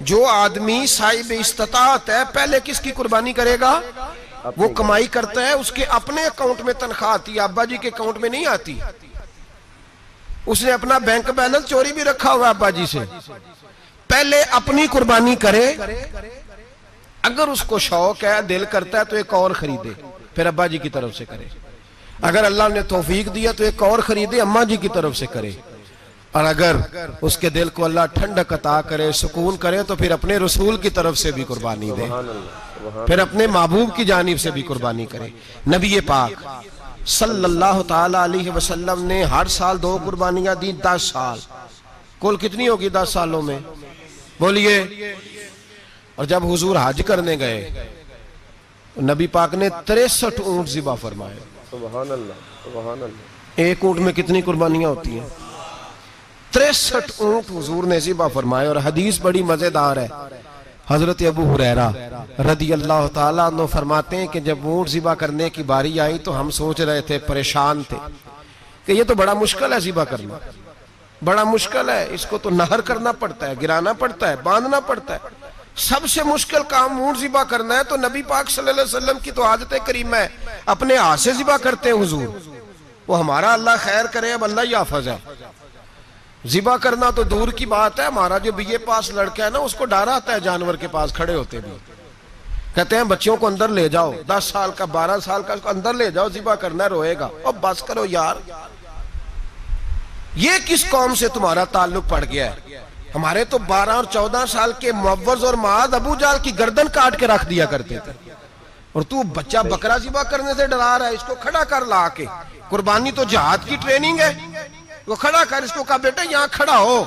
جو آدمی صاحب استطاعت ہے پہلے کس کی قربانی کرے گا؟ وہ کمائی کرتا ہے، اس کے اپنے اکاؤنٹ میں تنخواہ آتی ہے، ابا جی کے اکاؤنٹ میں نہیں آتی۔ اس نے اپنا بینک بیلنس چوری بھی رکھا ہوا ابا جی سے۔ پہلے اپنی قربانی کرے، اگر اس کو شوق ہے، دل کرتا ہے تو ایک اور خریدے، پھر ابا جی کی طرف سے کرے۔ اگر اللہ نے توفیق دیا تو ایک اور خریدے، اماں جی کی طرف سے کرے۔ اور اگر اس کے دل کو اللہ ٹھنڈک عطا کرے، سکون کرے، تو پھر اپنے رسول کی طرف سے بھی قربانی دے، پھر اپنے محبوب کی جانب سے بھی قربانی کرے۔ نبی پاک صلی اللہ تعالی علیہ وسلم نے ہر سال 2 قربانیاں دی، 10 سال۔ کل کتنی ہوگی 10 سالوں میں؟ بولیے۔ اور جب حضور حج کرنے گئے، نبی پاک نے 63 اونٹ ذبح فرمائے۔ سبحان اللہ، سبحان اللہ۔ ایک اونٹ میں کتنی قربانیاں ہوتی ہیں؟ 63 اونٹ حضور نے ذبح فرمائے۔ اور حدیث بڑی مزیدار ہے، حضرت ابو ہریرہ رضی اللہ تعالیٰ عنہ فرماتے ہیں کہ جب اونٹ ذبح کرنے کی باری آئی تو ہم سوچ رہے تھے، پریشان تھے کہ یہ تو بڑا مشکل ہے ذبح کرنا، بڑا مشکل ہے، اس کو تو نہر کرنا پڑتا ہے، گرانا پڑتا ہے، باندھنا پڑتا ہے، سب سے مشکل کام اونٹ ذبح کرنا ہے۔ تو نبی پاک صلی اللہ علیہ وسلم کی تو عادت کریمہ ہے، اپنے ہاتھ سے ذبح کرتے ہیں حضور۔ وہ ہمارا اللہ خیر کرے، اب اللہ ہی حافظ ہے۔ ذبح کرنا تو دور کی بات ہے، ہمارا جو BA پاس لڑکا ہے نا، اس کو ڈر آتا ہے جانور کے پاس کھڑے ہوتے بھی۔ کہتے ہیں بچوں کو اندر لے جاؤ، 10 سال کا 12 سال کا، اس کو اندر لے جاؤ، ذبح کرنا ہے، روئے گا۔ اور بس کرو یار، یہ کس قوم سے تمہارا تعلق پڑ گیا ہے؟ ہمارے تو 12 اور 14 سال کے معوذ اور معاذ ابو جہل کی گردن کاٹ کے رکھ دیا کرتے تھے، اور تو بچہ بکرا ذبح کرنے سے ڈرا رہا ہے۔ اس کو کھڑا کر لا کے، قربانی تو جہاد کی ٹریننگ ہے، وہ کھڑا کر، اس کو کہا بیٹا یہاں کھڑا ہو،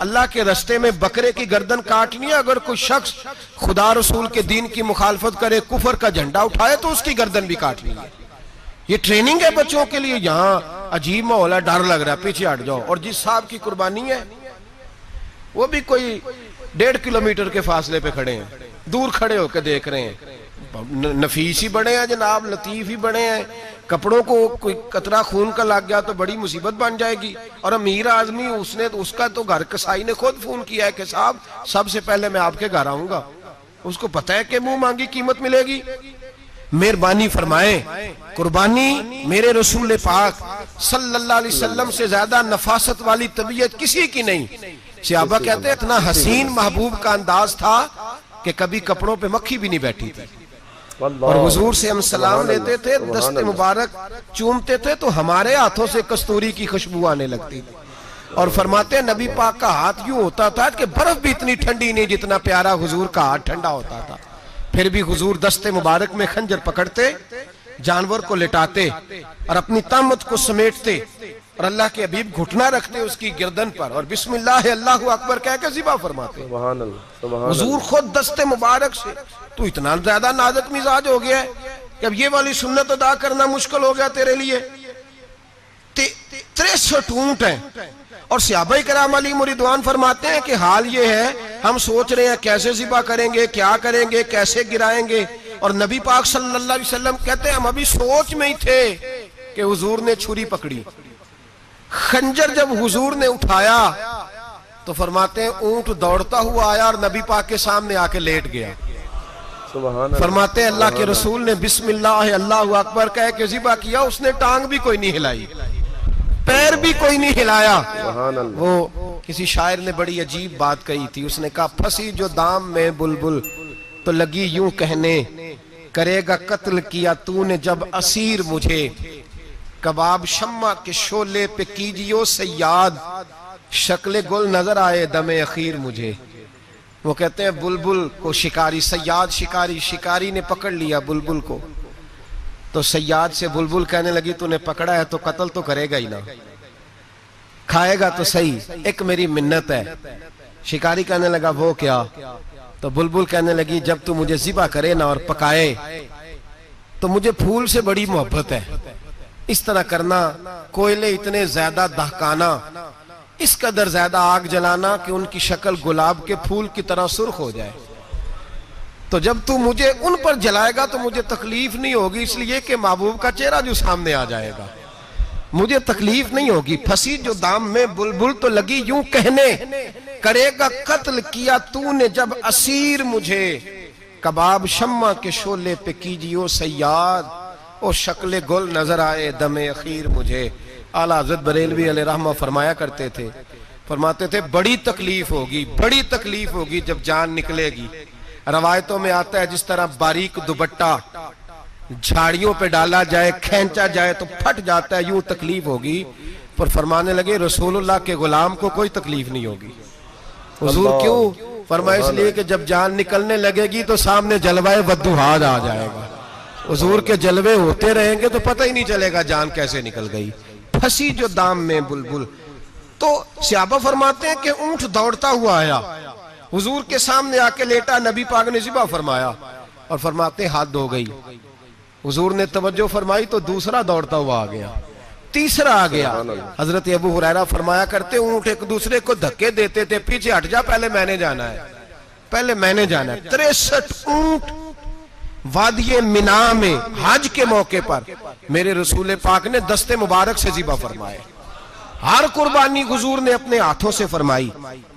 اللہ کے رستے میں بکرے کی گردن کاٹنی ہے۔ اگر کوئی شخص خدا رسول کے دین کی مخالفت کرے، کفر کا جھنڈا اٹھائے، تو اس کی گردن بھی کاٹنی ہے۔ یہ ٹریننگ ہے بچوں کے لیے۔ یہاں عجیب ماحول ہے، ڈر لگ رہا ہے، پیچھے ہٹ جاؤ۔ اور جس صاحب کی قربانی ہے وہ بھی کوئی 1.5 کلومیٹر کے فاصلے پہ کھڑے ہیں، دور کھڑے ہو کے دیکھ رہے ہیں۔ نفیس ہی بڑے ہیں جناب، لطیف ہی بڑے ہیں، کپڑوں کو کوئی قطرہ خون کا لگ گیا تو بڑی مصیبت بن جائے گی۔ اور امیر آدمی، اس کا تو گھر کسائی نے خود فون کیا ہے کہ صاحب سب سے پہلے میں آپ کے گھر آؤں گا، اس کو پتہ ہے کہ منہ مانگی قیمت ملے گی۔ مہربانی فرمائے، قربانی میرے رسول پاک صلی اللہ علیہ وسلم سے زیادہ نفاست والی طبیعت کسی کی نہیں۔ صحابہ کہتے ہیں اتنا حسین محبوب کا انداز تھا کہ کبھی کپڑوں پہ مکھی بھی نہیں بیٹھی تھی۔ اور حضور سے ہم سلام لیتے تھے، دست مبارک چومتے تھے تو ہمارے ہاتھوں سے کستوری کی خوشبو آنے لگتی تھی۔ اور فرماتے ہیں نبی پاک کا ہاتھ یوں ہوتا تھا کہ برف بھی اتنی ٹھنڈی نہیں جتنا پیارا حضور کا ہاتھ ٹھنڈا ہوتا تھا۔ پھر بھی حضور دست مبارک میں خنجر پکڑتے، جانور کو لٹاتے اور اپنی طامت کو سمیٹتے، اور اللہ کے حبیب گھٹنا رکھتے اس کی گردن پر، اور بسم اللہ اللہ اکبر کہہ کے ذبح فرماتے۔ سبحان اللہ، سبحان اللہ۔ حضور خود دست مبارک سے، تو اتنا زیادہ نازک مزاج ہو گیا ہے کہ اب یہ والی سنت ادا کرنا مشکل ہو گیا تیرے لیے۔ 63 اونٹ ہیں، اور صحابہ کرام علیہم رضوان فرماتے ہیں کہ حال یہ ہے، ہم سوچ رہے ہیں کیسے ذبح کریں گے، کیا کریں گے، کیسے گرائیں گے۔ اور نبی پاک صلی اللہ علیہ وسلم کہتے ہیں ہم ابھی سوچ میں ہی تھے کہ حضور نے چھری پکڑی۔ خنجر جب حضور نے اٹھایا تو فرماتے ہیں اونٹ دوڑتا ہوا آیا اور نبی پاک کے سامنے آ کے لیٹ گیا۔ سبحان اللہ۔ فرماتے ہیں اللہ کے رسول نے بسم اللہ اللہ اکبر کہہ کے ذبح کیا، اس نے ٹانگ بھی کوئی نہیں ہلائی، پیر بھی کوئی نہیں ہلایا۔ سبحان اللہ۔ وہ کسی شاعر نے بڑی عجیب بات کہی تھی، اس نے کہا پھنسی جو دام میں بلبل تو لگی یوں کہنے، کرے گا قتل کیا تو نے جب اسیر مجھے، کباب شمع کے شولے پہ کیجیو سیاد، شکل گل نظر آئے دم اخیر مجھے۔ وہ کہتے ہیں بلبل کو شکاری، سیاد شکاری نے پکڑ لیا بلبل کو، تو سیاد سے بلبل کہنے لگی تو نے پکڑا ہے تو قتل تو کرے گا ہی نا، کھائے گا تو صحیح، ایک میری منت ہے۔ شکاری کہنے لگا وہ کیا؟ تو بلبل کہنے لگی جب تو مجھے ذبح کرے نا اور پکائے تو مجھے پھول سے بڑی محبت ہے، اس طرح کرنا، کوئلے اتنے زیادہ دہکانا، اس قدر زیادہ آگ جلانا کہ ان کی شکل گلاب کے پھول کی طرح سرخ ہو جائے، تو جب تو مجھے ان پر جلائے گا تو مجھے تکلیف نہیں ہوگی، اس لیے کہ محبوب کا چہرہ جو سامنے آ جائے گا۔ مجھے تکلیف نہیں ہوگی، پھنسی جو دام میں بلبل تو لگی یوں کہنے، کرے گا قتل کیا تو نے جب اسیر مجھے، کباب شمع کے شعلے پہ کیجیو صیاد، او شکل گل نظر آئے دم اخیر مجھے۔ اعلیٰ حضرت بریلوی علیہ رحمہ فرمایا کرتے تھے، فرماتے تھے بڑی تکلیف ہوگی، بڑی تکلیف ہوگی جب جان نکلے گی۔ روایتوں میں آتا ہے جس طرح باریک دوپٹہ جھاڑیوں پہ ڈالا جائے، کھینچا جائے تو پھٹ جاتا ہے، یوں تکلیف ہوگی۔ پر فرمانے لگے رسول اللہ کے غلام کو کوئی تکلیف نہیں ہوگی۔ حضور کیوں؟ فرمایا اس لیے کہ جب جان نکلنے لگے گی تو سامنے جلوہ وضحاہ آ جائے گا، حضور کے جلوے ہوتے رہیں گے تو پتہ ہی نہیں چلے گا جان کیسے نکل گئی۔ پھنسی جو دام میں بلبل، تو صحابہ فرماتے ہیں کہ اونٹ دوڑتا ہوا آیا، حضور کے سامنے آ کے لیٹا، نبی پاک نے ذبح فرمایا اور فرماتے ہیں ہاتھ دھو گئی۔ حضور نے توجہ فرمائی تو دوسرا دوڑتا ہوا آ گیا، تیسرا آ گیا۔ حضرت ابو ہریرہ فرمایا کرتے اونٹ ایک دوسرے کو دھکے دیتے تھے، پیچھے ہٹ جا، پہلے میں نے جانا ہے، پہلے میں نے جانا ہے۔ 63 اونٹ وادی مینا میں حج کے موقع پر میرے رسول پاک نے دست مبارک سے ذبح فرمائے۔ ہر قربانی حضور نے اپنے ہاتھوں سے فرمائی۔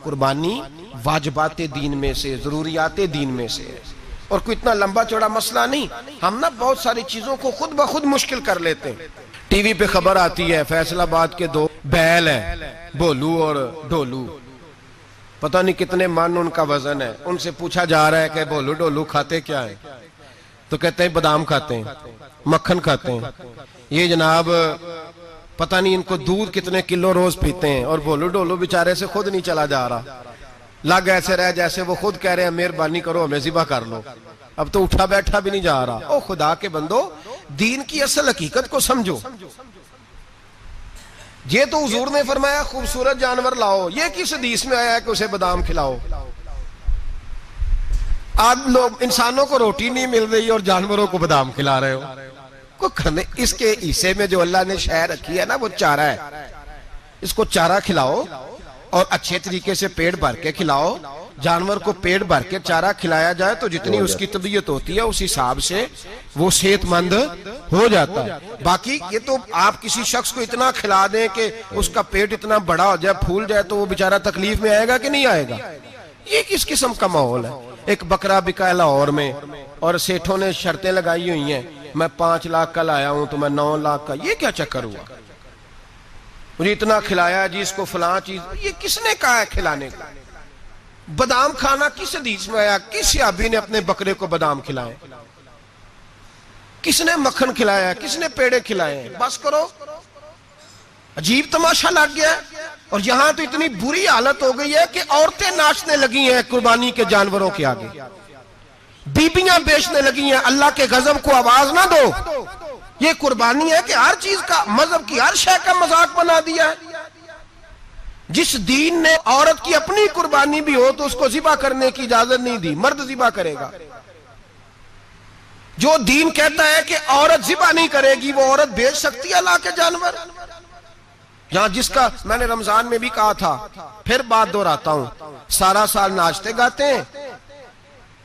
قربانی واجبات دین میں سے، ضروریات دین میں سے ہے، اور کوئی اتنا لمبا چوڑا مسئلہ نہیں۔ ہم نا بہت ساری چیزوں کو خود بخود مشکل کر لیتے ہیں۔ ٹی وی پہ خبر آتی ہے فیصل آباد کے 2 بیل ہیں، بولو اور ڈولو، پتہ نہیں کتنے من ان کا وزن ہے۔ ان سے پوچھا جا رہا ہے کہ بولو ڈولو کھاتے کیا ہیں؟ تو کہتے ہیں بادام کھاتے ہیں، مکھن کھاتے ہیں۔ یہ جناب پتہ نہیں ان کو دودھ کتنے کلو روز پیتے ہیں، اور بولو ڈولو بیچارے سے خود نہیں چلا جا رہا، لگ ایسے رہ جیسے وہ خود کہہ رہے ہیں مہربانی کرو ہمیں ذبح کر لو، اب تو اٹھا بیٹھا بھی نہیں جا رہا۔ او خدا کے بندو، دین کی اصل حقیقت کو سمجھو۔ یہ تو حضور نے فرمایا خوبصورت جانور لاؤ، یہ کس حدیث میں آیا ہے کہ اسے بادام کھلاؤ؟ آج لوگ انسانوں کو روٹی نہیں مل رہی اور جانوروں کو بادام کھلا رہے ہو۔ اس کے حصے میں جو اللہ نے شے رکھی ہے نا وہ چارہ ہے، اس کو چارہ کھلاؤ اور اچھے طریقے سے پیٹ بھر کے کھلاؤ۔ جانور کو پیٹ بھر کے چارہ کھلایا جائے تو جتنی اس کی طبیعت ہوتی ہے اس حساب سے وہ صحت مند ہو جاتا ہے۔ باقی یہ تو آپ کسی شخص کو اتنا کھلا دیں کہ اس کا پیٹ اتنا بڑا ہو جائے، پھول جائے، تو وہ بیچارہ تکلیف میں آئے گا کہ نہیں آئے گا؟ یہ کس قسم کا ماحول ہے؟ ایک بکرا بکا لاہور میں اور سیٹھوں نے شرطیں لگائی ہوئی ہیں، میں 5 لاکھ کا لایا ہوں تو میں 9 لاکھ کا۔ یہ کیا چکر ہوا؟ مجھے اتنا کھلایا جی، اس کو فلاں چیز، یہ کس نے کہا ہے کھلانے کا؟ بادام کھانا کس حدیث میں آیا؟ کس صحابی نے اپنے بکرے کو بادام کھلائے؟ کس نے مکھن کھلایا؟ کس نے پیڑے کھلائے؟ بس کرو، عجیب تماشا لگ گیا۔ اور یہاں تو اتنی بری حالت ہو گئی ہے کہ عورتیں ناچنے لگی ہیں قربانی کے جانوروں کے آگے، بیبیاں بیچنے لگی ہیں۔ اللہ کے غضب کو آواز نہ دو۔ یہ قربانی ہے کہ ہر چیز کا، مذہب کی ہر شے کا مذاق بنا دیا ہے۔ جس دین نے عورت کی اپنی قربانی بھی ہو تو اس کو ذبح کرنے کی اجازت نہیں دی، مرد ذبح کرے گا۔ جو دین کہتا ہے کہ عورت ذبح نہیں کرے گی، وہ عورت بیچ سکتی ہے اللہ کے جانور؟ یہاں جس کا میں نے رمضان میں بھی کہا تھا، پھر بات دہراتا ہوں، سارا سال ناچتے گاتے ہیں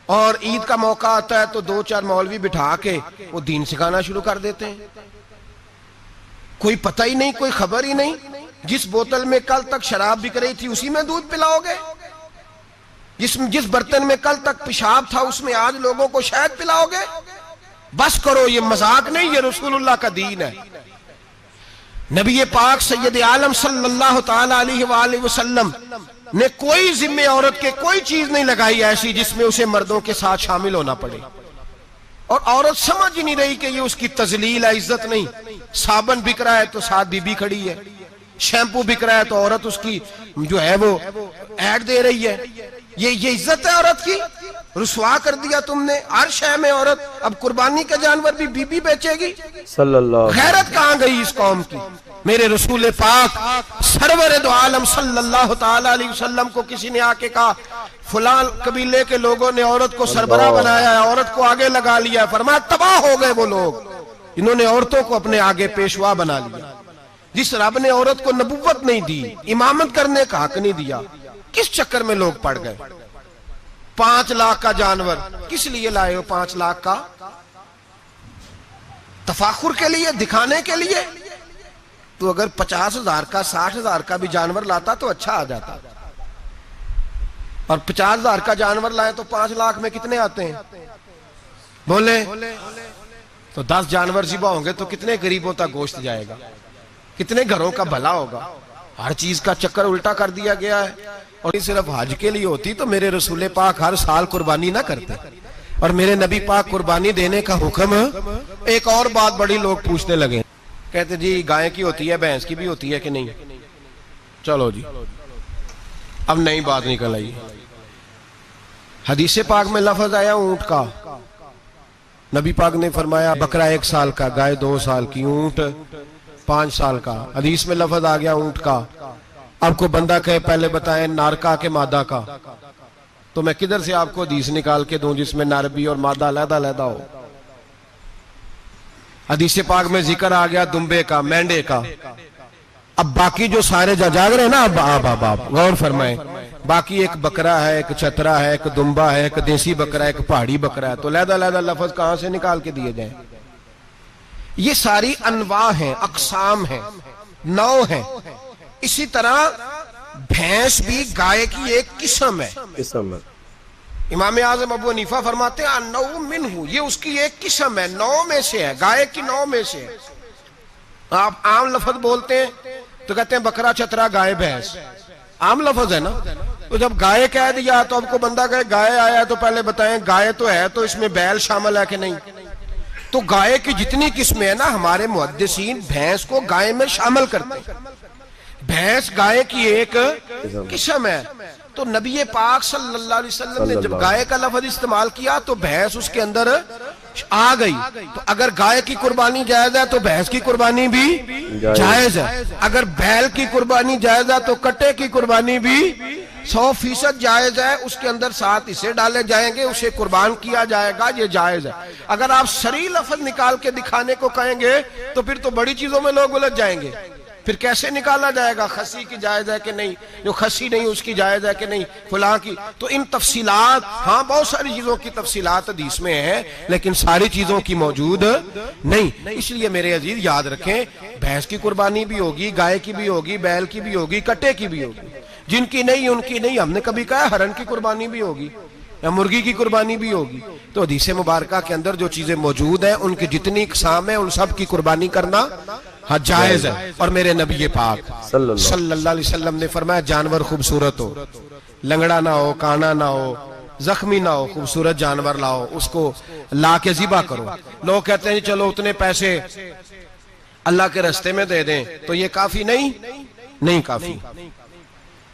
اور عید کا موقع آتا ہے تو 2-4 مولوی بٹھا کے وہ دین سکھانا شروع کر دیتے ہیں۔ کوئی پتہ ہی نہیں، کوئی خبر ہی نہیں۔ جس بوتل میں کل تک شراب بک رہی تھی اسی میں دودھ پلاؤ گے؟ جس برتن میں کل تک پیشاب تھا اس میں آج لوگوں کو شہد پلاؤ گے؟ بس کرو، یہ مذاق نہیں، یہ رسول اللہ کا دین ہے۔ نبی پاک سید عالم صلی اللہ تعالی علیہ وآلہ وسلم نے کوئی ذمہ عورت کے کوئی چیز نہیں لگائی ایسی جس میں اسے مردوں کے ساتھ شامل ہونا پڑے، اور عورت سمجھ ہی نہیں رہی کہ یہ اس کی تذلیل ہے، عزت نہیں۔ صابن بک رہا ہے تو ساتھ بی بی کھڑی ہے، شیمپو بک رہا ہے تو عورت اس کی جو ہے وہ ایڈ دے رہی ہے۔ یہ عزت ہے عورت کی؟ رسوا کر دیا تم نے ہر شے میں عورت۔ اب قربانی کا جانور بھی بی بی بیچے گی؟ صلی اللہ، غیرت کہاں گئی اس قوم کی؟ میرے رسول پاک سرور دو عالم صلی اللہ تعالی علیہ وسلم کو کسی نے آ کے کہا فلاں قبیلے کے لوگوں نے عورت کو سربراہ بنایا ہے، عورت کو آگے لگا لیا ہے۔ فرمایا تباہ ہو گئے وہ لوگ، انہوں نے عورتوں کو اپنے آگے پیشوا بنا لیا۔ جس رب نے عورت کو نبوت نہیں دی، امامت کرنے کا حق نہیں دیا، کس چکر میں لوگ پڑ گئے؟ 5 لاکھ کا جانور کس لیے لائے ہو؟ 5 لاکھ کا تفاخر کے لیے، دکھانے کے لیے؟ تو اگر 50,000 کا 60,000 کا بھی جانور لاتا تو اچھا آ جاتا, اور 50,000 کا جانور لائے تو 5 لاکھ میں کتنے آتے ہیں بولے؟ تو 10 جانور ذبح ہوں گے تو کتنے غریبوں تک گوشت جائے گا, کتنے گھروں کا بھلا ہوگا. ہر چیز کا چکر الٹا کر دیا گیا ہے. اور یہ صرف حج کے لیے ہوتی تو میرے رسول پاک ہر سال قربانی نہ کرتے, اور میرے نبی پاک قربانی دینے کا حکم. ایک اور بات بڑی لوگ پوچھنے لگے, کہتے جی گائے کی ہوتی ہے بھینس کی بھی ہوتی ہے کہ نہیں؟ چلو جی اب نئی بات نکل آئی. حدیث پاک میں لفظ آیا اونٹ کا, نبی پاک نے فرمایا بکرا 1 سال کا, گائے 2 سال کی, اونٹ 5 سال کا. حدیث میں لفظ آ گیا اونٹ کا. اب کو بندہ کہے پہلے بتائیں نارکا کے مادہ کا, تو میں کدھر سے آپ کو حدیث نکال کے دوں جس میں نر بھی اور مادہ علیحدہ علیحدہ ہو؟ حدیث پاک میں ذکر آ گیا دمبے کا, مینڈے کا. اب باقی جو سارے جاگ رہے ہیں نا, اب غور فرمائیں, باقی ایک بکرا ہے, ایک چترا ہے, ایک دمبا ہے, ایک دیسی بکرا ہے, ایک پہاڑی بکرا ہے, تو علیحدہ علیحدہ لفظ کہاں سے نکال کے دیے جائیں؟ یہ ساری انواع ہیں, اقسام ہیں, نوع ہیں. اسی طرح بھینس بھی گائے کی ایک قسم ہے. امام اعظم ابو حنیفہ فرماتے ہیں النوع منہ, یہ اس کی ایک قسم ہے, نوع میں سے ہے, گائے کی نوع میں سے ہے. آپ عام لفظ بولتے ہیں تو کہتے ہیں بکرا چترا گائے بھینس, عام لفظ ہے نا. تو جب گائے کہہ دیا تو اب کو بندہ کہے گائے آیا تو پہلے بتائیں گائے تو ہے تو اس میں بیل شامل ہے کہ نہیں؟ تو گائے کی جتنی قسمیں ہیں نا, ہمارے محدثین بھینس کو گائے میں شامل کرتے ہیں. بھینس گائے کی ایک قسم ہے. تو نبی پاک صلی اللہ علیہ وسلم نے جب گائے کا لفظ استعمال کیا تو بھینس اس کے اندر آ گئی. تو اگر گائے کی قربانی جائز ہے تو بھینس کی قربانی بھی جائز ہے. اگر بیل کی قربانی جائز ہے تو کٹے کی قربانی بھی 100% جائز ہے. اس کے اندر 7 حصے ڈالے جائیں گے, اسے قربان کیا جائے گا, یہ جائز ہے. اگر آپ صریح لفظ نکال کے دکھانے کو کہیں گے تو پھر تو بڑی چیزوں میں لوگ الجھ جائیں گے. پھر کیسے نکالا جائے گا خسی کی جائز ہے کہ نہیں, جو خسی نہیں اس کی جائز ہے کہ نہیں, فلاں کی. تو ان تفصیلات, ہاں بہت ساری چیزوں کی تفصیلات حدیث میں ہیں لیکن ساری چیزوں کی موجود نہیں. اس لیے میرے عزیز یاد رکھیں, بھینس کی قربانی بھی ہوگی, گائے کی بھی ہوگی, بیل کی بھی ہوگی, کٹے کی بھی ہوگی. جن کی نہیں ان کی نہیں. ہم نے کبھی کہا ہرن کی قربانی بھی ہوگی یا مرغی کی قربانی بھی ہوگی. تو حدیث مبارکہ کے اندر جو چیزیں موجود ہیں ان کی جتنی اقسام ہیں ان سب کی قربانی کرنا جائز ہے. اور میرے نبی پاک صلی اللہ علیہ وسلم نے فرمایا جانور خوبصورت ہو, لنگڑا نہ ہو, کانا نہ ہو, زخمی نہ ہو, خوبصورت جانور لاؤ, اس کو لا کے ذبح کرو. لوگ کہتے ہیں چلو اتنے پیسے اللہ کے راستے میں دے دیں, تو یہ کافی نہیں کافی.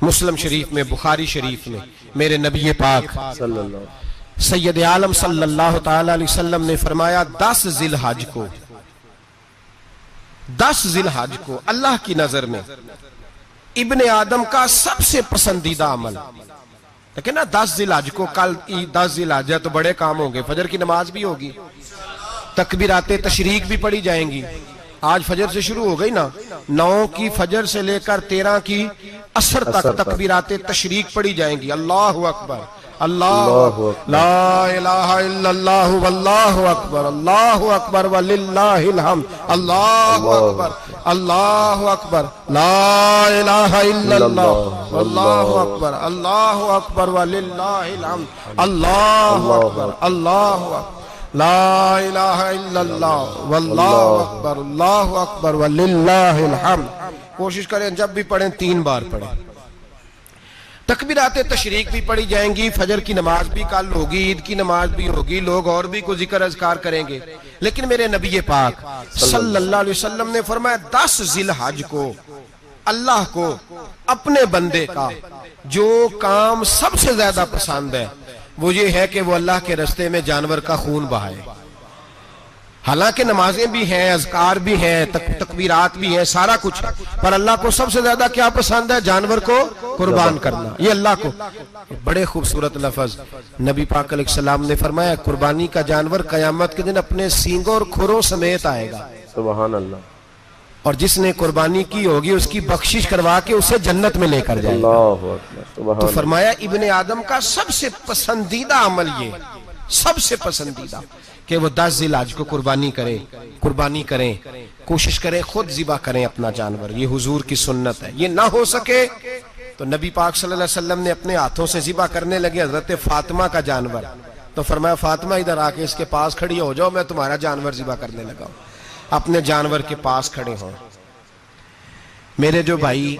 مسلم شریف میں, بخاری شریف میں میرے نبی پاک سید عالم صلی اللہ تعالی علیہ وسلم نے فرمایا 10 ذی الحج کو اللہ کی نظر میں ابن آدم کا سب سے پسندیدہ عمل. لیکن نا 10 ذی الحج کو, کل 10 ذی الحج ہے تو بڑے کام ہوں گے, فجر کی نماز بھی ہوگی, تکبیرات تشریق بھی پڑھی جائیں گی. آج فجر سے شروع ہو گئی نا, 9 کی فجر سے لے کر 13 کی عصر تک تکبیرات تشریق پڑھی جائیں گی. اللہ اکبر, اللہ لا الہ الا اللہ واللہ اکبر, اللہ اکبر وللہ الحمد, اللہ اکبر, اللہ اکبر, لا الہ الا اللہ واللہ اکبر, اللہ اکبر وللہ الحمد, اللہ اکبر, اللہ اکبر, لا الہ الا اللہ واللہ اکبر, اللہ اکبر وللہ الحمد. کوشش کریں جب بھی پڑھیں 3 بار پڑھیں. تکبیرات تشریق بھی پڑھی جائیں گی, فجر کی نماز بھی کل ہوگی, عید کی نماز بھی ہوگی, لوگ اور بھی کوئی ذکر اذکار کریں گے. لیکن میرے نبی پاک صلی اللہ علیہ وسلم نے فرمایا 10 ذی الحج کو اللہ کو اپنے بندے کا جو کام سب سے زیادہ پسند ہے وہ یہ ہے کہ وہ اللہ کے راستے میں جانور کا خون بہائے. حالانکہ نمازیں بھی ہیں, اذکار بھی ہیں, تکبیرات بھی ہیں, سارا کچھ ہے, پر اللہ کو سب سے زیادہ کیا پسند ہے؟ جانور کو قربان کرنا. یہ اللہ کو بڑے خوبصورت لفظ نبی پاک علیہ السلام نے فرمایا قربانی کا جانور قیامت کے دن اپنے سینگوں اور کھروں سمیت آئے گا. سبحان اللہ. اور جس نے قربانی کی ہوگی اس کی بخشش کروا کے اسے جنت میں لے کر جائے گا. تو فرمایا ابن آدم کا سب سے پسندیدہ عمل یہ, سب سے پسندیدہ, کہ وہ 10 ذی الحج کو قربانی کریں. کوشش کریں خود ذبح کریں اپنا جانور، یہ حضور کی سنت ہے۔ یہ نہ ہو سکے تو نبی پاک صلی اللہ علیہ وسلم نے اپنے ہاتھوں سے ذبح کرنے لگے حضرت فاطمہ کا جانور، تو فرمایا فاطمہ ادھر آ کے اس کے پاس کھڑی ہو جاؤ، میں تمہارا جانور ذبح کرنے لگا ہوں۔ اپنے جانور کے پاس کھڑے ہوں۔ میرے جو بھائی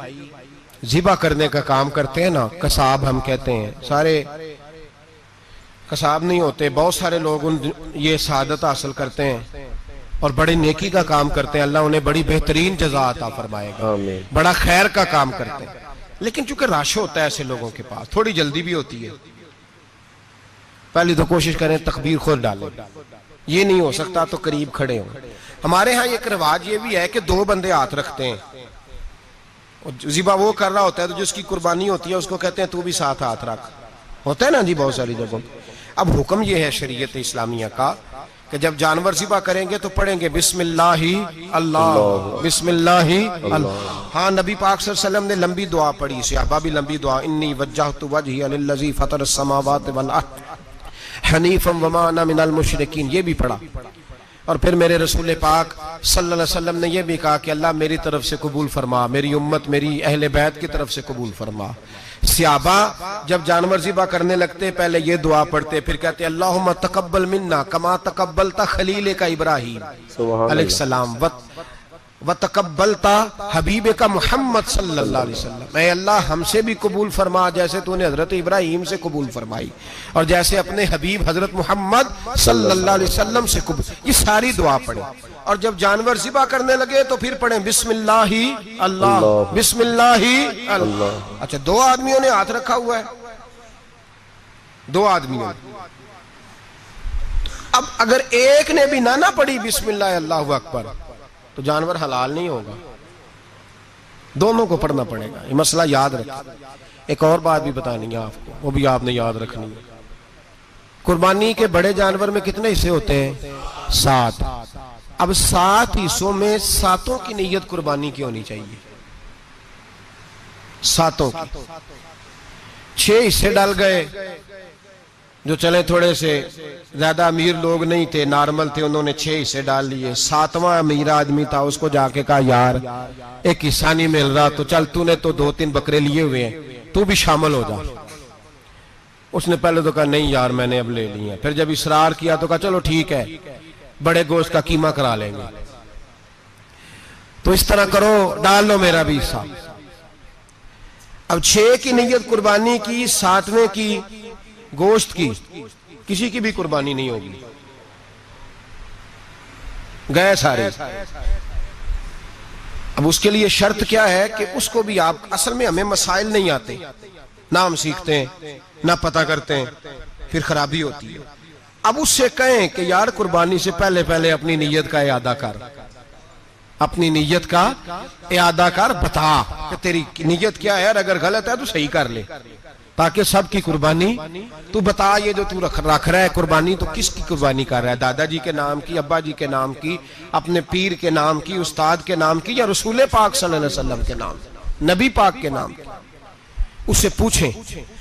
ذبح کرنے کا کام کرتے ہیں نا، قصاب ہم کہتے ہیں، سارے قصاب نہیں ہوتے، بہت سارے لوگ یہ سعادت حاصل کرتے ہیں اور بڑی نیکی کا کام کرتے ہیں، اللہ انہیں بڑی بہترین جزا عطا فرمائے گا، بڑا خیر کا کام کرتے ہیں۔ لیکن چونکہ رش ہوتا ہے ایسے لوگوں کے پاس، تھوڑی جلدی بھی ہوتی ہے، پہلی تو کوشش کریں تکبیر خود ڈالیں، یہ نہیں ہو سکتا تو قریب کھڑے ہوں۔ ہمارے ہاں ایک رواج یہ بھی ہے کہ 2 بندے ہاتھ رکھتے ہیں، ذبح وہ کر رہا ہوتا ہے تو جس کی قربانی ہوتی ہے اس کو کہتے ہیں تو بھی ساتھ ہاتھ رکھ، ہوتا ہے نا جی بہت ساری جگہوں۔ اب حکم یہ ہے شریعت اسلامیہ کا کہ جب جانور ذبح کریں گے تو پڑھیں گے بسم اللہ اللہ، بسم اللہ اللہ۔ ہاں نبی پاک صلی اللہ علیہ وسلم نے لمبی دعا پڑھی، صحابہ بھی لمبی دعا، انی وجہت وجہی للذی فطر السماوات والارض حنیفا وما انا من المشرکین، یہ بھی پڑھا۔ اور پھر میرے رسول پاک صلی اللہ علیہ وسلم نے یہ بھی کہا کہ اللہ میری طرف سے قبول فرما، میری امت میری اہل بیت کی طرف سے قبول فرما۔ صحابہ جب جانور ذبح کرنے لگتے پہلے یہ دعا پڑھتے، پھر کہتے اللہم تقبل منا کما تقبلت خلیلک ابراہیم علیہ السلام وتقبلت حبیبک محمد صلی اللہ علیہ وسلم، اے اللہ ہم سے بھی قبول فرما جیسے تو نے حضرت ابراہیم سے قبول فرمائی اور جیسے اپنے حبیب حضرت محمد صلی اللہ علیہ وسلم سے قبول۔ یہ ساری دعا پڑھیں اور جب جانور ذبح کرنے لگے تو پھر پڑھیں بسم اللہ اللہ، بسم اللہ اللہ۔ اچھا 2 آدمیوں نے ہاتھ رکھا ہوا ہے، 2 آدمیوں نے، اب اگر ایک نے بھی نہ پڑھی بسم اللہ اللہ اکبر تو جانور حلال نہیں ہوگا، دونوں کو پڑھنا پڑے گا، یہ مسئلہ یاد رکھیں۔ ایک اور بات بھی بتانی ہے آپ کو، وہ بھی آپ نے یاد رکھنی ہے۔ قربانی کے بڑے جانور میں کتنے حصے ہوتے ہیں؟ 7۔ اب 7 حصوں میں 7 کی نیت قربانی کی ہونی چاہیے، 7 کی۔ 6 حصے ڈال گئے، جو چلے تھوڑے سے زیادہ امیر لوگ نہیں تھے، نارمل تھے، انہوں نے 6 حصے ڈال لیے۔ 7واں امیر آدمی تھا، اس کو جا کے کہا یار ایک حصہ نہیں مل رہا تو چل تو نے تو 2-3 بکرے لیے ہوئے ہیں تو بھی شامل ہو جا۔ اس نے پہلے تو کہا نہیں یار میں نے اب لے لی ہیں، پھر جب اصرار کیا تو کہا چلو ٹھیک ہے بڑے گوشت کا قیمہ کرا لیں گے۔ تو اس طرح کرو، ڈال لو میرا بھی حصہ۔ اب 6 کی نیت قربانی کی، 7ویں کی گوشت کی، کسی کی بھی قربانی نہیں ہوگی، گئے سارے۔ اب اس کے لیے شرط کیا ہے کہ اس کو بھی آپ، اصل میں ہمیں مسائل نہیں آتے، نہ ہم سیکھتے ہیں نہ پتہ کرتے ہیں، پھر خرابی ہوتی ہے۔ اب اس سے کہیں کہ یار قربانی سے پہلے اپنی نیت کا اعادہ کر، اپنی نیت کا اعادہ کر، بتا کہ تیری نیت کیا ہے، اگر غلط ہے تو صحیح کر لے، تاکہ سب کی قربانی تو بتا۔ یہ جو تو رکھ رہا ہے قربانی تو کس کی قربانی کر رہا ہے؟ دادا جی کے نام کی، ابا جی کے نام کی، اپنے پیر کے نام کی، استاد کے نام کی، یا رسول پاک صلی اللہ علیہ وسلم کے نام، نبی پاک کے نام کی؟ اس سے پوچھیں،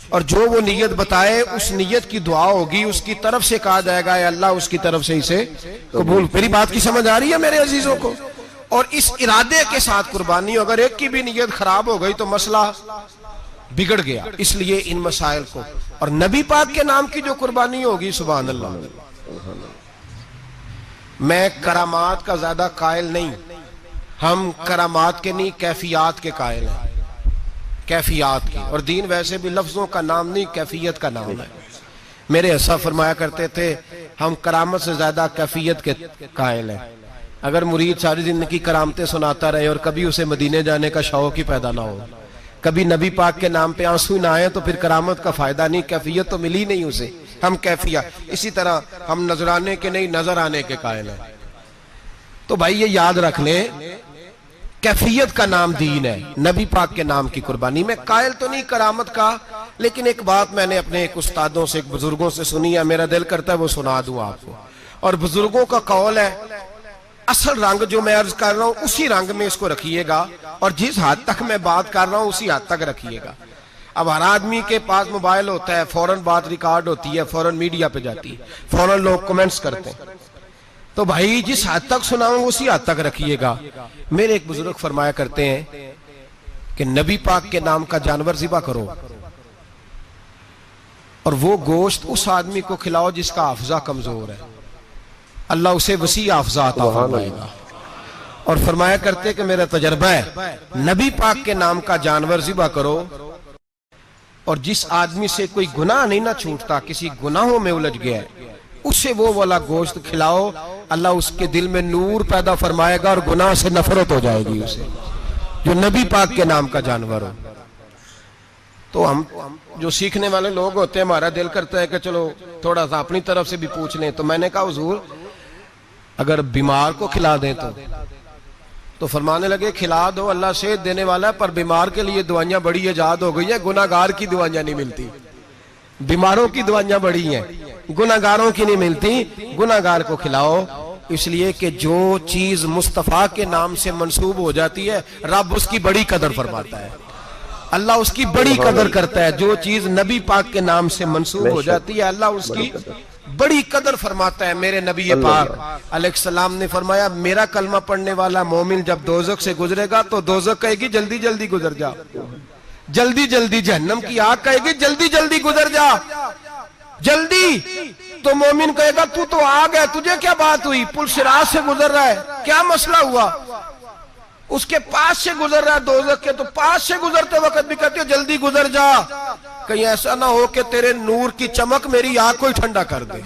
اور جو وہ نیت بتائے اس نیت کی دعا ہوگی، اس کی طرف سے کہا جائے گا اے اللہ اس کی طرف سے اسے قبول۔ میری بات کی سمجھ آ رہی ہے میرے عزیزوں کو؟ اور اس ارادے کے ساتھ قربانی، اگر ایک کی بھی نیت خراب ہو گئی تو مسئلہ بگڑ گیا۔ اس لیے ان مسائل کو، اور نبی پاک کے نام کی جو قربانی ہوگی، سبحان اللہ، میں کرامات کا زیادہ قائل نہیں، ہم کرامات کے نہیں کیفیات کے قائل ہیں، کیفیات کی، اور دین ویسے بھی لفظوں کا نام نہیں کیفیت کا نام ہے۔ میرے حصہ فرمایا کرتے تھے ہم کرامت سے زیادہ کیفیت کے قائل ہیں۔ اگر مرید ساری زندگی کرامتیں سناتا رہے اور کبھی اسے مدینے جانے کا شوق ہی پیدا نہ ہو، کبھی نبی پاک کے نام پہ آنسو نہ آئے، تو پھر کرامت کا فائدہ نہیں، کیفیت تو ملی نہیں اسے، ہم کیفیت۔ اسی طرح ہم نظرانے کے نہیں نظر آنے کے قائل ہیں۔ تو بھائی یہ یاد رکھ لیں، کیفیت کا نام دین ہے، نبی پاک کے نام کی قربانی۔ میں قائل تو نہیں کرامت کا، لیکن ایک بات میں نے اپنے ایک استادوں سے، ایک بزرگوں سے سنی ہے، میرا دل کرتا ہے وہ سنا دوں آپ کو۔ اور بزرگوں کا قول ہے اصل رنگ جو میں عرض کر رہا ہوں اسی رنگ میں اس کو رکھیے گا، اور جس حد تک میں بات کر رہا ہوں اسی حد تک رکھیے گا۔ اب ہر آدمی کے پاس موبائل ہوتا ہے، فوراً بات ریکارڈ ہوتی ہے، فوراً میڈیا پہ جاتی ہے، فوراً لوگ کمنٹس کرتے ہیں۔ تو بھائی جس حد تک سناؤں اسی حد تک رکھیے گا. میرے ایک بزرگ فرمایا کرتے ہیں کہ نبی پاک کے نام کا جانور ذبح کرو اور وہ گوشت اس آدمی کو کھلاؤ جس کا حافظہ کمزور ہے, اللہ اسے وسیع حافظہ عطا فرمائے گا. اور فرمایا کرتے کہ میرا تجربہ ہے, نبی پاک کے نام کا جانور ذبح کرو اور جس آدمی سے کوئی گناہ نہیں نہ چھوٹتا, کسی گناہوں میں الجھ گیا ہے, اسے وہ والا گوشت کھلاؤ, اللہ اس کے دل میں نور پیدا فرمائے گا اور گناہ سے نفرت ہو جائے گی اسے, جو نبی پاک کے نام کا جانور ہو. تو ہم جو سیکھنے والے لوگ ہوتے ہیں, ہمارا دل کرتا ہے کہ چلو تھوڑا سا اپنی طرف سے بھی پوچھ لیں. تو میں نے کہا حضور اگر بیمار کو کھلا دیں تو فرمانے لگے کھلا دو, اللہ صحت دینے والا ہے, پر بیمار کے لیے دوائیاں بڑی ایجاد ہو گئی ہیں, گناہگار کی دوائیاں نہیں ملتی. بیماروں کی دوائیاں بڑی ہیں, گناہگاروں کی نہیں ملتی. گناہگار کو کھلاؤ, اس لیے کہ جو چیز مصطفیٰ کے نام سے منسوب ہو جاتی ہے رب اس کی بڑی قدر فرماتا ہے, اللہ اس کی بڑی قدر کرتا ہے. جو چیز نبی پاک کے نام سے منسوب ہو جاتی ہے اللہ اس کی بڑی قدر فرماتا ہے. میرے نبی پاک علیہ السلام نے فرمایا میرا کلمہ پڑھنے والا مومن جب دوزخ سے گزرے گا تو دوزخ کہے گی جلدی جلدی گزر جا, جلدی جلدی. جہنم کی آگ کہے گی جلدی جلدی گزر جا, جلدی. تو مومن کہے گا تو آ گیا, تجھے کیا بات ہوئی, پل صراط سے گزر رہا ہے, کیا مسئلہ ہوا. اس کے پاس سے گزر رہا ہے دوزخ کے, تو پاس سے گزرتے وقت بھی کہتے ہو جلدی گزر جا, کہیں ایسا نہ ہو کہ تیرے نور کی چمک میری آنکھ کو ہی ٹھنڈا کر دے.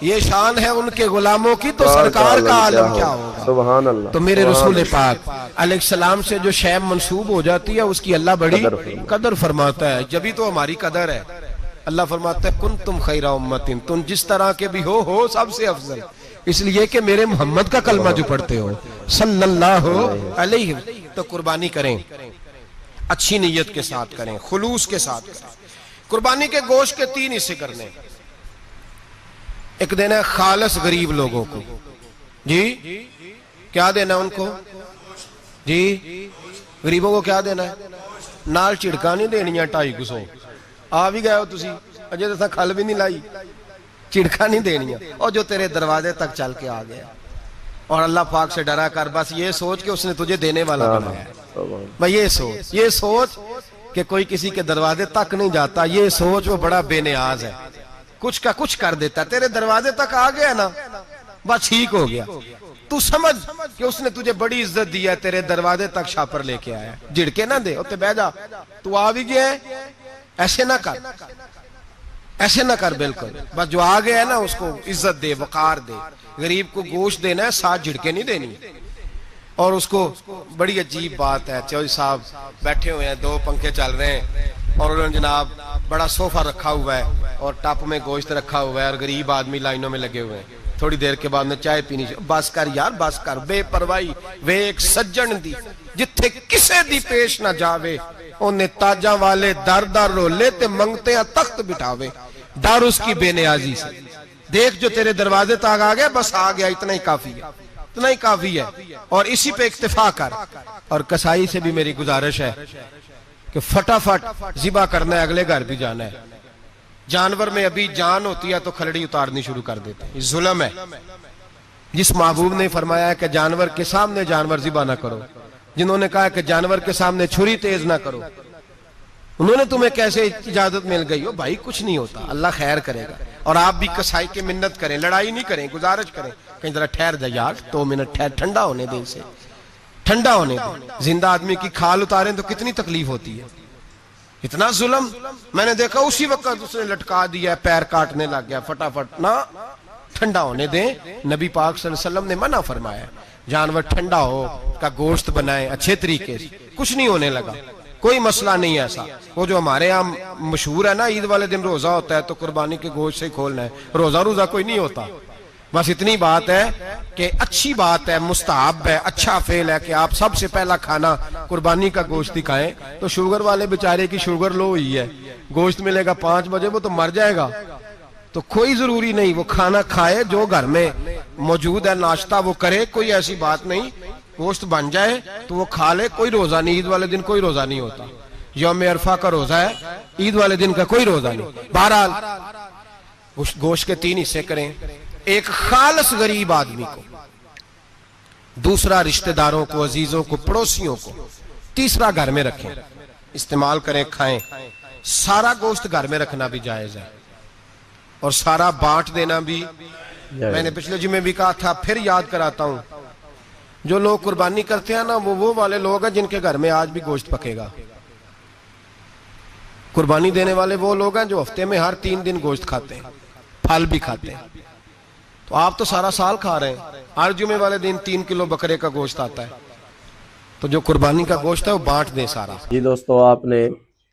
یہ شان ہے ان کے غلاموں کی, تو سرکار کا عالم کیا ہوگا. سبحان اللہ. تو میرے رسول پاک علیہ السلام سے جو شے منسوب ہو جاتی ہے اس کی اللہ بڑی قدر فرماتا ہے, جبھی تو ہماری قدر ہے. اللہ فرماتا ہے کنتم خیر امت, تم جس طرح کے بھی ہو سب سے افضل, اس لیے کہ میرے محمد کا کلمہ جو پڑھتے ہو صلی اللہ علیہ. تو قربانی کریں, اچھی نیت کے ساتھ کریں, خلوص کے ساتھ کریں. قربانی کے گوشت کے 3 حصے کرنے. ایک دینا ہے خالص غریب لوگوں کو, جی کیا دینا ان کو, جی غریبوں کو کیا دینا ہے, نال چڑکا نہیں دینیاں 250 آ بھی گئے ہو تسی, اجے تو کھل بھی نہیں لائی, چڑکا نہیں دینیاں, اور جو تیرے دروازے تک چل کے آ گیا. اور اللہ پاک سے ڈرا کر, بس یہ سوچ کہ اس نے تجھے دینے والا بنایا ہے. میں یہ سوچ کہ کوئی کسی کے دروازے تک نہیں جاتا, یہ سوچ وہ بڑا بے نیاز ہے, کچھ کا کچھ کر دیتا. تیرے دروازے تک آ گیا نا, بس ٹھیک ہو گیا. تو سمجھ کہ اس نے تجھے بڑی عزت دی ہے, تیرے دروازے تک شاپر لے کے آیا, جھڑکے نہ دے, اتنے بہ جا, تو آ بھی گیا ہے. ایسے نہ کر, ایسے نہ کر, بالکل. بس جو آ گیا ہے نا اس کو عزت دے, وقار دے. غریب کو گوشت دینا ہے, 7 جھڑکے نہیں دینی. اور اس کو بڑی عجیب بات ہے, چودھری صاحب بیٹھے ہوئے ہیں, 2 پنکھے چل رہے ہیں, اور انہوں نے جناب بڑا صوفہ رکھا ہوا ہے اور ٹپ میں گوشت رکھا ہوا ہے, اور غریب آدمی لائنوں میں لگے ہوئے ہیں. تھوڑی دیر کے بعد میں چائے پینی, بس کر یار بس کر, بے پرواہی وے ایک سجن دی جتھے کسے دی پیش نہ جاوے, انہیں تاجاں والے در در رولے تے منگتے ہیں تخت بٹھاوے. ڈر اس کی بے نیازی سے, دیکھ جو تیرے دروازے تک آ گیا, بس آ گیا, اتنا ہی کافی ہے, اتنا ہی کافی ہے, اور اسی پہ اکتفا کر. اور کسائی سے بھی میری گزارش ہے کہ فٹافٹ ذبح کرنا ہے, اگلے گھر بھی جانا ہے. جانور میں ابھی جان ہوتی ہے تو کھلڑی اتارنی شروع کر دیتے ہیں, یہ ظلم ہے. جس محبوب نے فرمایا ہے کہ جانور کے سامنے جانور ذبح نہ کرو, جنہوں نے کہا کہ جانور کے سامنے چھری تیز نہ کرو, انہوں نے تمہیں کیسے اجازت مل گئی ہو. بھائی کچھ نہیں ہوتا, اللہ خیر کرے گا. اور آپ بھی کسائی کی منت کریں, لڑائی نہیں کریں, گزارش کریں, کہیں ذرا ٹھہر جا یار, 2 منٹ ٹھہر, ٹھنڈا ہونے دیں اسے, ٹھنڈا ہونے دیں. زندہ آدمی کی کھال اتاریں تو کتنی تکلیف ہوتی ہے. اتنا ظلم میں نے دیکھا, اسی وقت اس نے لٹکا دیا, پیر کاٹنے لگ گیا. فٹافٹ نہ, ٹھنڈا ہونے دیں. نبی پاک صلی اللہ علیہ وسلم نے منع فرمایا, جانور ٹھنڈا ہو کا گوشت بنائیں اچھے طریقے سے. کچھ نہیں ہونے لگا, کوئی مسئلہ نہیں ہے ایسا. وہ جو ہمارے یہاں مشہور ہے نا, عید والے دن روزہ ہوتا ہے تو قربانی کے گوشت سے کھولنا ہے, روزہ کوئی نہیں ہوتا. بس اتنی بات ہے کہ اچھی بات ہے, مستحب ہے, اچھا فعل ہے کہ آپ سب سے پہلا کھانا قربانی کا گوشت ہی کھائیں. تو شوگر والے بیچارے کی شوگر لو ہوئی ہے, گوشت ملے گا 5 بجے, وہ تو مر جائے گا. تو کوئی ضروری نہیں, وہ کھانا کھائے جو گھر میں موجود ہے, ناشتہ وہ کرے, کوئی ایسی بات نہیں. گوشت بن جائے تو وہ کھا لے, کوئی روزہ نہیں. عید والے دن کوئی روزہ نہیں ہوتا, یوم عرفہ کا روزہ ہے, عید والے دن کا کوئی روزہ نہیں. بہرحال گوشت کے 3 حصے کریں. ایک خالص غریب آدمی کو، دوسرا رشتہ داروں کو، عزیزوں کو، پڑوسیوں کو، تیسرا گھر میں رکھیں، استعمال کریں، کھائیں۔ سارا گوشت گھر میں رکھنا بھی جائز ہے، اور سارا بانٹ دینا بھی۔ میں نے پچھلے جمعے بھی کہا تھا، پھر یاد کراتا ہوں، جو لوگ قربانی کرتے ہیں نا، وہ والے لوگ ہیں جن کے گھر میں آج بھی گوشت پکے گا۔ قربانی دینے والے وہ لوگ ہیں جو ہفتے میں ہر 3 دن گوشت کھاتے ہیں، پھل بھی کھاتے ہیں۔ تو آپ تو سارا سال کھا رہے ہیں، ہر جمعے والے دن 3 کلو بکرے کا گوشت آتا ہے، تو جو قربانی کا گوشت ہے وہ بانٹ دیں سارا۔ جی دوستو، آپ نے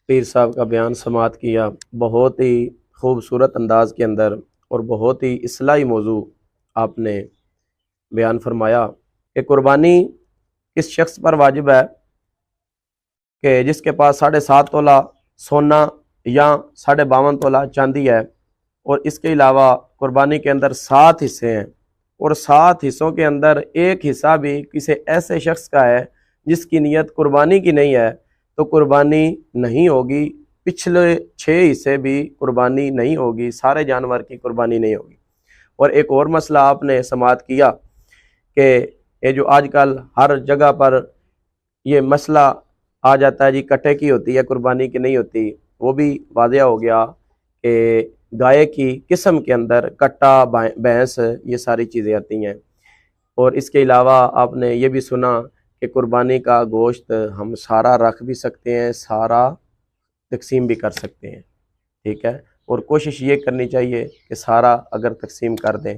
پیر صاحب کا بیان سماعت کیا، بہت ہی خوبصورت انداز کے اندر اور بہت ہی اصلاحی موضوع آپ نے بیان فرمایا کہ قربانی کس شخص پر واجب ہے کہ جس کے پاس 7.5 تولہ سونا یا 52.5 تولہ چاندی ہے، اور اس کے علاوہ قربانی کے اندر 7 حصے ہیں، اور 7 حصوں کے اندر ایک حصہ بھی کسی ایسے شخص کا ہے جس کی نیت قربانی کی نہیں ہے، تو قربانی نہیں ہوگی۔ پچھلے 6 حصے بھی قربانی نہیں ہوگی، سارے جانور کی قربانی نہیں ہوگی۔ اور ایک اور مسئلہ آپ نے سماعت کیا کہ یہ جو آج کل ہر جگہ پر یہ مسئلہ آ جاتا ہے، جی کٹے کی ہوتی ہے قربانی کی نہیں ہوتی، وہ بھی واضح ہو گیا کہ گائے کی قسم کے اندر کٹا، بھینس، یہ ساری چیزیں آتی ہیں۔ اور اس کے علاوہ آپ نے یہ بھی سنا کہ قربانی کا گوشت ہم سارا رکھ بھی سکتے ہیں، سارا تقسیم بھی کر سکتے ہیں، ٹھیک ہے۔ اور کوشش یہ کرنی چاہیے کہ سارا اگر تقسیم کر دیں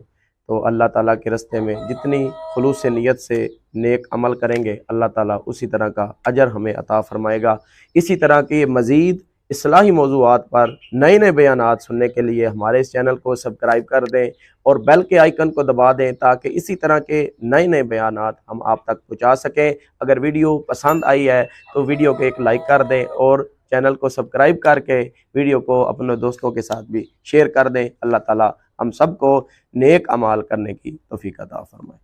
تو اللہ تعالیٰ کے راستے میں جتنی خلوص نیت سے نیک عمل کریں گے، اللہ تعالیٰ اسی طرح کا اجر ہمیں عطا فرمائے گا۔ اسی طرح کے مزید اصلاحی موضوعات پر نئے نئے بیانات سننے کے لیے ہمارے اس چینل کو سبسکرائب کر دیں اور بیل کے آئیکن کو دبا دیں تاکہ اسی طرح کے نئے نئے بیانات ہم آپ تک پہنچا سکیں۔ اگر ویڈیو پسند آئی ہے تو ویڈیو کو ایک لائک کر دیں اور چینل کو سبسکرائب کر کے ویڈیو کو اپنے دوستوں کے ساتھ بھی شیئر کر دیں۔ اللہ تعالیٰ ہم سب کو نیک اعمال کرنے کی توفیق عطا فرمائے۔